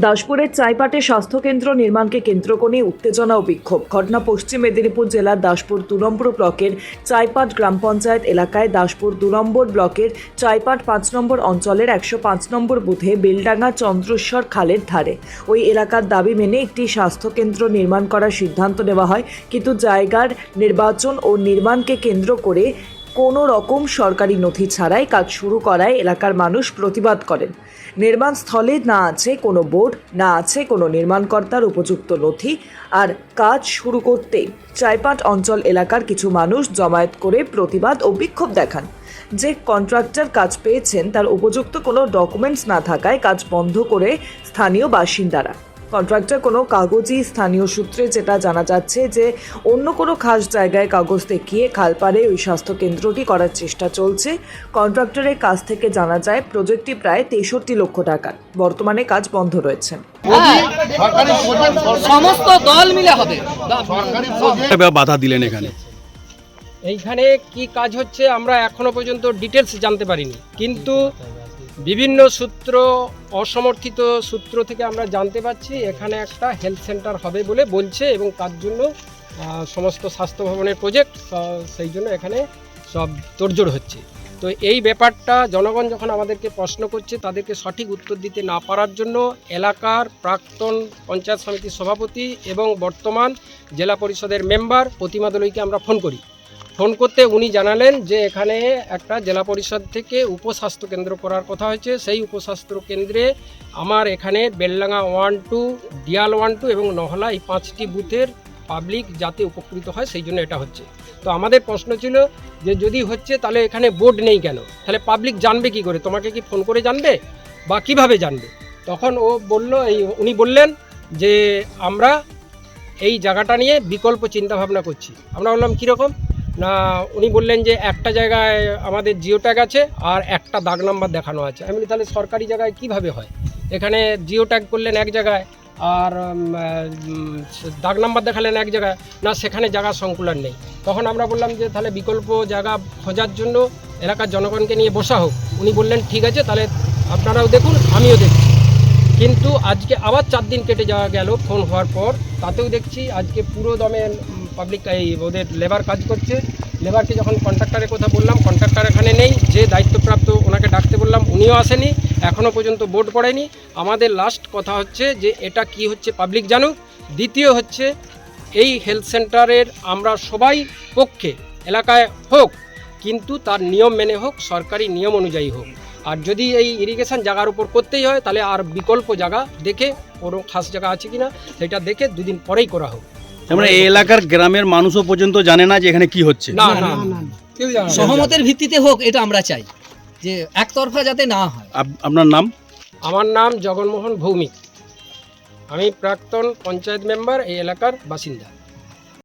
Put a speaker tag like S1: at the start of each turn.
S1: দাসপুরের চাইপাটে স্বাস্থ্যকেন্দ্র নির্মাণকে কেন্দ্র করে উত্তেজনা ও বিক্ষোভ। ঘটনা পশ্চিম মেদিনীপুর জেলার দাসপুর 2 নম্বর ব্লকের চাইপাট গ্রাম পঞ্চায়েত এলাকায়। দাসপুর 2 নম্বর ব্লকের চাইপাট 5 নম্বর অঞ্চলের 105 নম্বর বুথে বেলডাঙ্গা চন্দ্রেশ্বর খালের ধারে ওই এলাকার দাবি মেনে একটি স্বাস্থ্যকেন্দ্র নির্মাণ করার সিদ্ধান্ত নেওয়া হয়, কিন্তু জায়গার নির্বাচন ও নির্মাণকে কেন্দ্র করে কোনো রকম সরকারি নথি ছাড়াই কাজ শুরু করায় এলাকার মানুষ প্রতিবাদ করেন। নির্মাণ স্থলে না আছে কোনো বোর্ড, না আছে কোনো নির্মাণকর্তার উপযুক্ত নথি, আর কাজ শুরু করতেই চাইপাট অঞ্চল এলাকার কিছু মানুষ জমায়েত করে প্রতিবাদ ও বিক্ষোভ দেখান। যে কন্ট্রাক্টর কাজ পেয়েছেন তার উপযুক্ত কোনো ডকুমেন্টস না থাকায় কাজ বন্ধ করে স্থানীয় বাসিন্দারা। কন্ট্রাক্টর কোনো কাগজই স্থানীয় সূত্রে যেটা জানা যাচ্ছে যে অন্য কোনো খাস জায়গায় কাগজ দেখিয়ে খালপাড়ে ওই স্বাস্থ্যকেন্দ্রটি করার চেষ্টা চলছে। কন্ট্রাক্টরের কাছ থেকে জানা যায় প্রজেক্টটি প্রায় 63 লক্ষ টাকার। বর্তমানে কাজ বন্ধ রয়েছে।
S2: সমস্ত দল মিলে হবে।
S3: বাধা দিলেন এখানে,
S2: এইখানে কি কাজ হচ্ছে আমরা এখনো পর্যন্ত ডিটেলস জানতে পারিনি, কিন্তু বিভিন্ন সূত্র, অসমর্থিত সূত্র থেকে আমরা জানতে পারছি এখানে একটা হেলথ সেন্টার হবে বলে বলছে, এবং তার জন্য সমস্ত স্বাস্থ্য ভবনের প্রজেক্ট, সেই জন্য এখানে সব তোড়জোড় হচ্ছে। তো এই ব্যাপারটা জনগণ যখন আমাদেরকে প্রশ্ন করছে, তাদেরকে সঠিক উত্তর দিতে না পারার জন্য এলাকার প্রাক্তন পঞ্চায়েত সমিতির সভাপতি এবং বর্তমান জেলা পরিষদের মেম্বার প্রতিমা দলুইকে আমরা ফোন করি। ফোন করতে উনি জানালেন যে এখানে একটা জেলা পরিষদ থেকে উপস্বাস্থ্য কেন্দ্র করার কথা হয়েছে। সেই উপস্বাস্থ্য কেন্দ্রে আমার এখানে বেলডাঙ্গা 1, 2, ডিয়াল 1, 2 এবং নহলা এই 5টি বুথের পাবলিক যাতে উপকৃত হয় সেই জন্য এটা হচ্ছে। তো আমাদের প্রশ্ন ছিল যে যদি হচ্ছে তাহলে এখানে বোর্ড নেই কেন, তাহলে পাবলিক জানবে কি করে, তোমাকে কি ফোন করে জানবে বা কিভাবে জানবে? তখন উনি বললেন যে আমরা এই জায়গাটা নিয়ে বিকল্প চিন্তাভাবনা করছি। আমরা বললাম কীরকম না, উনি বললেন যে একটা জায়গায় আমাদের জিও ট্যাগ আছে আর একটা দাগ নাম্বার দেখানো আছে। আমি বলি তাহলে সরকারি জায়গায় কিভাবে হয়? এখানে জিও ট্যাগ করলেন এক জায়গায় আর দাগ নাম্বার দেখালেন এক জায়গায়, না সেখানে জায়গা সংকুলন নেই। তখন আমরা বললাম যে তাহলে বিকল্প জায়গা খোঁজার জন্য এলাকার জনগণকে নিয়ে বসা হোক। উনি বললেন ঠিক আছে, তাহলে আপনারাও দেখুন আমিও দেখছি। কিন্তু আজকে আবার 4 দিন কেটে যাওয়া গেল ফোন হওয়ার পর, তাতেও দেখছি আজকে পুরো দমে পাবলিক ওদের লেবার কাজ করছে। লেবারকে যখন কন্ট্রাক্টরের কথা বললাম, কন্ট্রাক্টর এখানে নেই। যে দায়িত্বপ্রাপ্ত ওনাকে ডাকতে বললাম, উনিও আসেনি, এখনও পর্যন্ত বোর্ড পড়েনি। আমাদের লাস্ট কথা হচ্ছে যে এটা কি হচ্ছে পাবলিক জানুক। দ্বিতীয় হচ্ছে এই হেলথ সেন্টারের আমরা সবাই পক্ষে এলাকায় হোক, কিন্তু তার নিয়ম মেনে হোক, সরকারি নিয়ম অনুযায়ী হোক। আর যদি এই ইরিগেশন জায়গার উপর করতেই হয় তাহলে আর বিকল্প জায়গা দেখে, কোনো খাস জায়গা আছে কিনা সেটা দেখে 2 দিন পরেই করা হোক।
S3: মানে এই এলাকার গ্রামের মানুষও পর্যন্ত জানে না যে এখানে কি হচ্ছে।
S2: না,
S4: সহমতের ভিত্তিতে হোক, এটা আমরা চাই, যে একতরফা যাতে না হয়।
S3: আপনার নাম?
S2: আমার নাম জগনমোহন ভৌমিক, আমি প্রাক্তন পঞ্চায়েত মেম্বার, এই এলাকার বাসিন্দা।